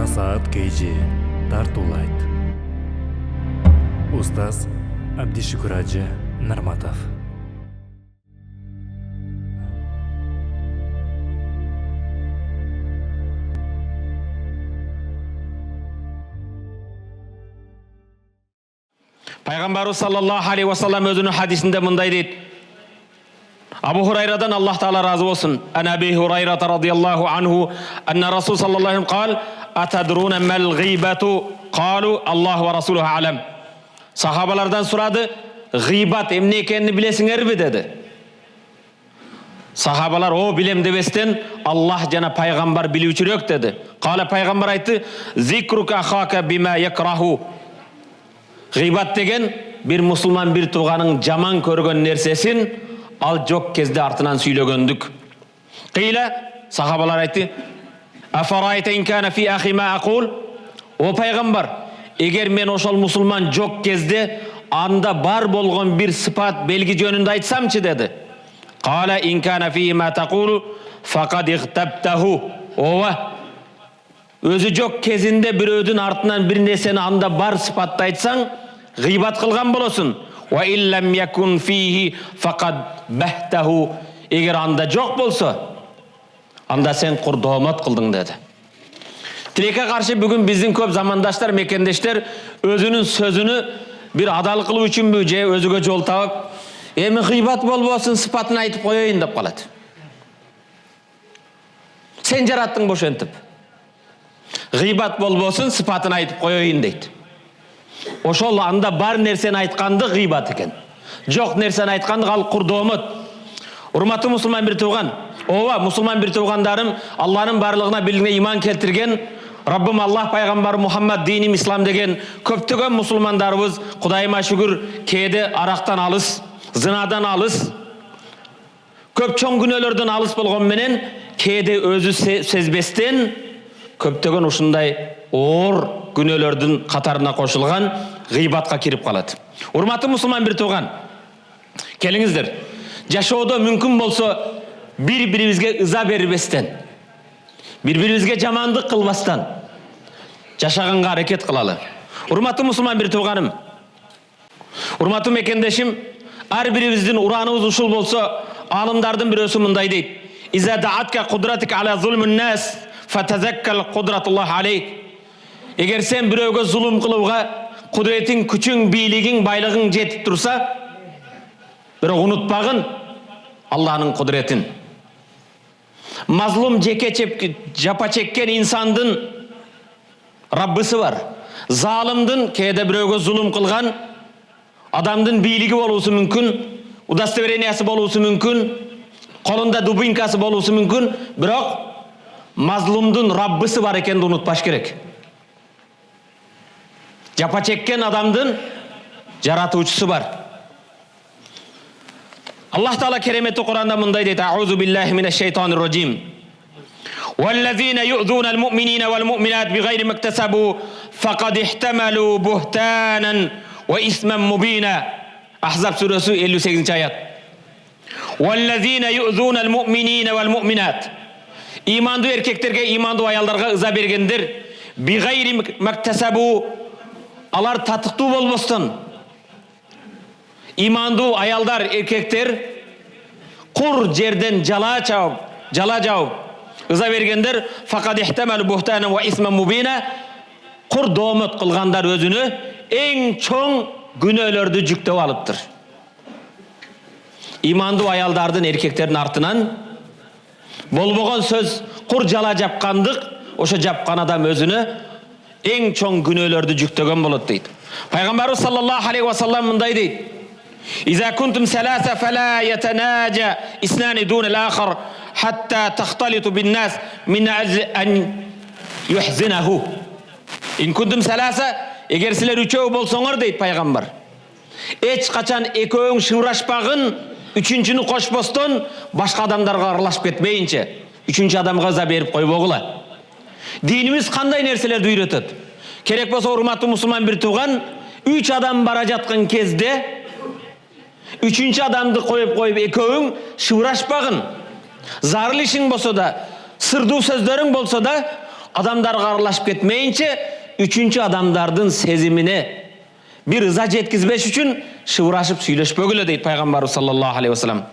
Насаат KG тартуулайт. Устаз Абдишукур Ажы Нарматов. Пайғамбарымыз саллаллаху алейхи вассалам өзінің хадисінде мындай дейді. Абу Хурайрадан Аллах Таала разы болсын. Ан Аби Хурайрата радияллаху анху анна Расул саллаллаху алейхи қал: "Атадруна мал ғибату?" Қалу: "Аллаху ва расулуху алам." Сахабалардан сұрады: "Ғибат эмне екенін білесіңер бе?" деді. Сахабалар: "О, білем" дебестен, Аллах жана пайғамбар билүүчүрөөк деді. Қала пайғамбар айтты: "Зикрука ахака бима якраху." Ғибат деген bir мұсылман bir туғаның жаман көрген нәрсесін ал жоқ кезде артынан сөйлөгөндүк. Қила, сахабалар айтты: "Афарайта ин кана фи ахи ма aqul?" О пайғамбар, егер мен ошол мұсылман жоқ кезде анда бар болгон bir сыпат белги жөнүндө айтсамчы деді. Қала ин кана фи ма taqulu faqad ightabtahu. Ова, өзі жоқ кезінде біреудің артынан bir нерсени анда бар сыпатты айтсаң, ғибат қылған болосың. Wa illam yakun fihi faqad bahtahu. Егер анда жоқ болса, анда сен құрдомат қылдың деді. Тилекке қарсы бүгін біздің көп замандаштар, мекендештер өзінің сөзіні bir адал қылу үшін бе, же өзіге жол тауып, "Эми ғибат болбосын, сыпатын айтып қояйын" деп қалады. Сен жараттың бошентіп. Ғибат болбосын, сыпатын айтып қояйын дейді. Ошол анда бар нерсени айтканды ғибат екен. Жоқ нерсени айтканды ал құрдомат. Урматтуу мусулман bir туган. Ова, мусулман bir тугандарым, Аллахның барлығына билгине иман келтирген, Раббым Аллах пайгамбар Мухаммад диним ислам деген көптөгөн мусулмандарыбыз Кудайыма шүгүр кээде арактан алыс, зынадан алыс, көп чоң күнөөлөрдөн алыс болгон менен кээде өзү сезбестен көптөгөн ушундай оор күнөөлөрдүн катарына кошулган гыйбатка кирип калат. Урматтуу мусулман bir туган, келиңиздер, жашоодо мүмкүн болсо бири-бирибизге ыза бербестен, бири-бирибизге жамандык кылбастан жашаганга аракет кылалы. Урматтуу мусулман bir туганым, урматтуу мекендешим, ар бирибиздин ураныбыз ушул болсо, алымдардын бирөөсү мындай дейт: "Иза даатка кудратик ала зулмун нас, фатазаккал кудратуллах алейк." Егер сен бирөөгө зулум кылууга кудретиң, күчүң, бийлигиң, байлыгың жетип турса, бирок унутпагын Аллахның кудретин. Мазлум жапа чеккен инсандын Раббысы бар. Залымдын кээде бирөөгө зулум кылган адамдын бийлиги болуусу мүмкүн, удостоверениясы болуусу мүмкүн, колунда дубинкасы болуусу мүмкүн, бирок мазлумдун Раббысы бар экенди унутпаш керек. Жапа чеккен адамдын жаратуучусу бар. Аллах Таала кереметті Құранда мындай дейді: "Аузу биллахи минаш шайтанир раджим. Валлазина ю'зунал му'минина вал му'минат бигайри мактасабу фақад ихтамалу бухтанан ва исман мубина." Ахзаб сүресі 58 аят. Валлазина ю'зунал му'минина вал му'минат. Иманды еркектерге, иманды аялдарға ыза бергендер, бигайри мактасабу, алар татыктуу болбостон, иманду аялдар, еркектер құр жерден жала жауып ыза бергендер, фақад ихтамал бухтана ва исман мубина, құр домот кылгандар өзүнө эң чоң күнөөлөрдү жүктөп алыптыр. Иманду аялдардын, еркектердин артынан болбогон сөз, құр жала жапкандык, ошо жапкан адам өзүнө эң чоң күнөөлөрдү жүктөгөн болот дейт. Пайгамбарыбыз саллаллаху алейхи ва саллам мындай дейт: "Иза кунтум саласа фала ятанажа иснани дун ал-ахар хатта тахталиту бин-нас мин ан юхзинаху." Ин кунтум саласа, эгер силер үчөө болсоңор дейт пайгамбар, эч качан экөөң шыбырашпагын, үчүнчүнү кошпостон, башка адамдарга аралашып кетпейинче, үчүнчү адамга ыза берип койбогула. Dinimiz кандай нерселерди үйрөтөт? Керек болсо, урматтуу мусулман bir туган, 3 адам бара жаткан кезде үчүнчү адамды коюп экөөң шыбырашпагын. Зарыл ишиң болсо да, сырдуу сөздөрүң болсо да, Adamlar aralashıp ketmeyince üçüncü adamdardın sezimine bir rıza jetkizbeş üçün şıvıraşıp süйлöşpөгüle deydi Peygamberimiz sallallahu aleyhi ve sellem.